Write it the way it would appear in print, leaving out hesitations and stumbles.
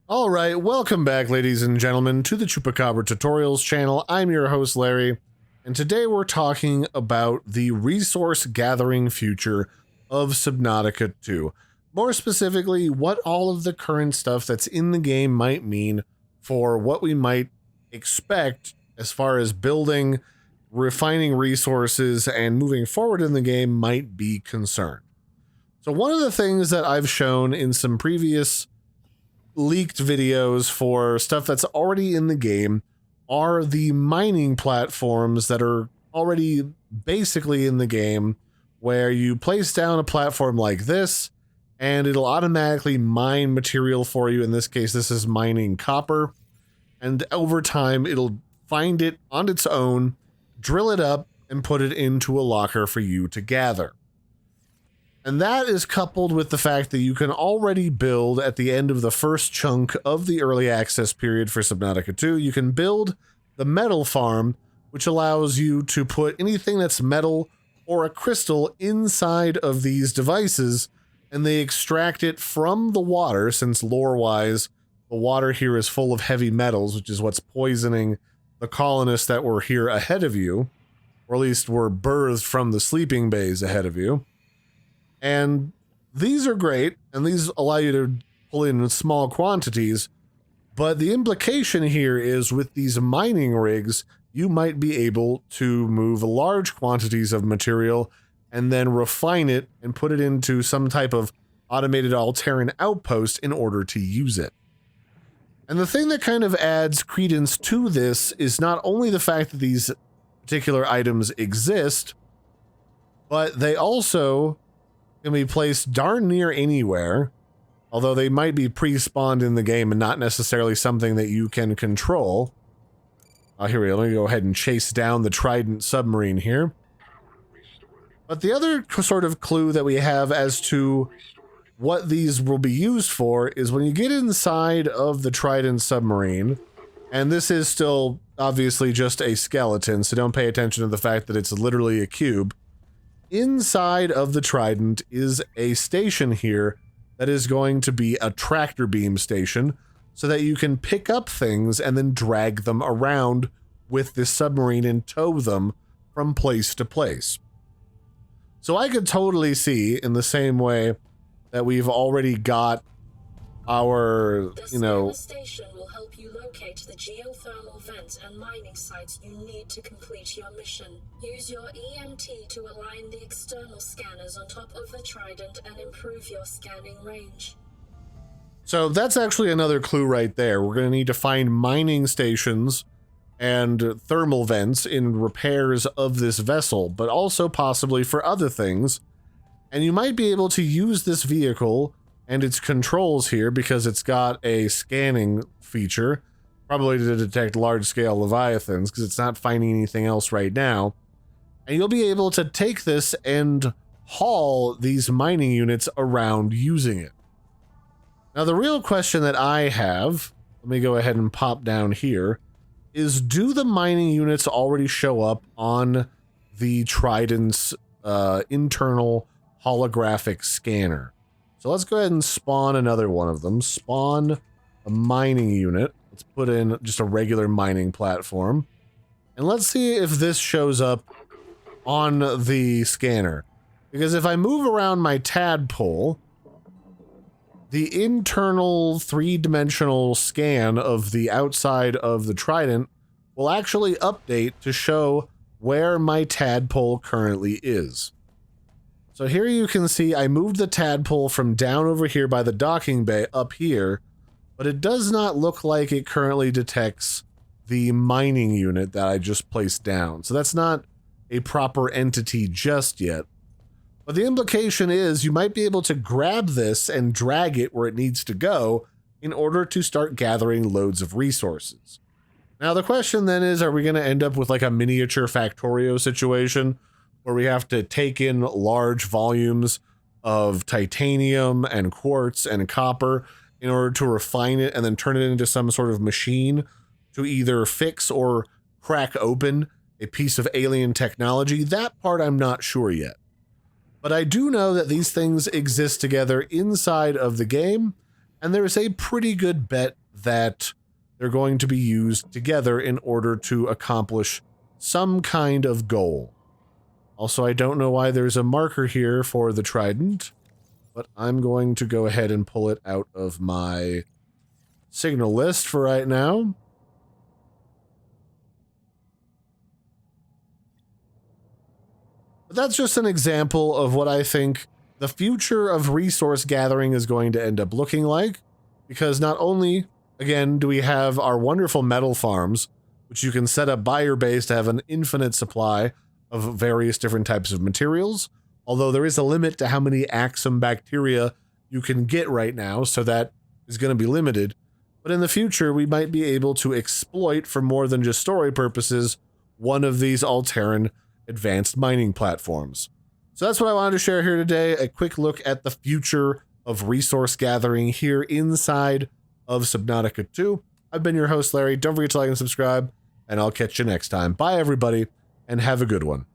All right, welcome back, ladies and gentlemen, to the Chupacabra Tutorials channel. I'm your host, Larry, and today we're talking about the resource gathering future of Subnautica 2. More specifically, what all of the current stuff that's in the game might mean for what we might expect as far as building, refining resources, and moving forward in the game might be concerned. So one of the things that I've shown in some previous leaked videos for stuff that's already in the game are the mining platforms that are already basically in the game, where you place down a platform like this and it'll automatically mine material for you. In this case, this is mining copper, and over time it'll find it on its own, drill it up, and put it into a locker for you to gather. And that is coupled with the fact that you can already build at the end of the first chunk of the early access period for Subnautica 2. You can build the metal farm, which allows you to put anything that's metal or a crystal inside of these devices, and they extract it from the water, since lore-wise, the water here is full of heavy metals, which is what's poisoning the colonists that were here ahead of you, or at least were birthed from the sleeping bays ahead of you. And these are great, and these allow you to pull in small quantities, but the implication here is with these mining rigs, you might be able to move large quantities of material and then refine it and put it into some type of automated Alterran outpost in order to use it. And the thing that kind of adds credence to this is not only the fact that these particular items exist, but they also can be placed darn near anywhere, although they might be pre-spawned in the game and not necessarily something that you can control. Here we go. Let me go ahead and chase down the Trident submarine here. But the other sort of clue that we have as to what these will be used for is when you get inside of the Trident submarine, and this is still obviously just a skeleton, so don't pay attention to the fact that it's literally a cube. Inside of the Trident is a station here that is going to be a tractor beam station, so that you can pick up things and then drag them around with this submarine and tow them from place to place. So I could totally see, in the same way that we've already got our, The station will help you locate the geothermal vents and mining sites you need to complete your mission. Use your EMT to align the external scanners on top of the Trident and improve your scanning range. So that's actually another clue right there. We're going to need to find mining stations and thermal vents in repairs of this vessel, but also possibly for other things. And you might be able to use this vehicle and its controls here, because it's got a scanning feature, probably to detect large-scale leviathans, because it's not finding anything else right now. And you'll be able to take this and haul these mining units around using it. Now, the real question that I have, let me go ahead and pop down here, is do the mining units already show up on the Trident's internal holographic scanner? So let's go ahead and spawn another one of them. Spawn a mining unit. Let's put in just a regular mining platform. And let's see if this shows up on the scanner. Because if I move around my tadpole, the internal three-dimensional scan of the outside of the Trident will actually update to show where my tadpole currently is. So here you can see I moved the tadpole from down over here by the docking bay up here, but it does not look like it currently detects the mining unit that I just placed down. So that's not a proper entity just yet. But the implication is you might be able to grab this and drag it where it needs to go in order to start gathering loads of resources. Now the question then is, are we going to end up with like a miniature Factorio situation, where we have to take in large volumes of titanium and quartz and copper in order to refine it and then turn it into some sort of machine to either fix or crack open a piece of alien technology? That part I'm not sure yet. But I do know that these things exist together inside of the game, and there's a pretty good bet that they're going to be used together in order to accomplish some kind of goal. Also, I don't know why there's a marker here for the Trident, but I'm going to go ahead and pull it out of my signal list for right now. But that's just an example of what I think the future of resource gathering is going to end up looking like, because not only, again, do we have our wonderful metal farms, which you can set up by your base to have an infinite supply of various different types of materials, although there is a limit to how many Axum bacteria you can get right now, so that is going to be limited. But in the future, we might be able to exploit, for more than just story purposes, one of these Alterran advanced mining platforms. So that's what I wanted to share here today, a quick look at the future of resource gathering here inside of Subnautica 2. I've been your host, Larry. Don't forget to like and subscribe, and I'll catch you next time. Bye, everybody, and have a good one.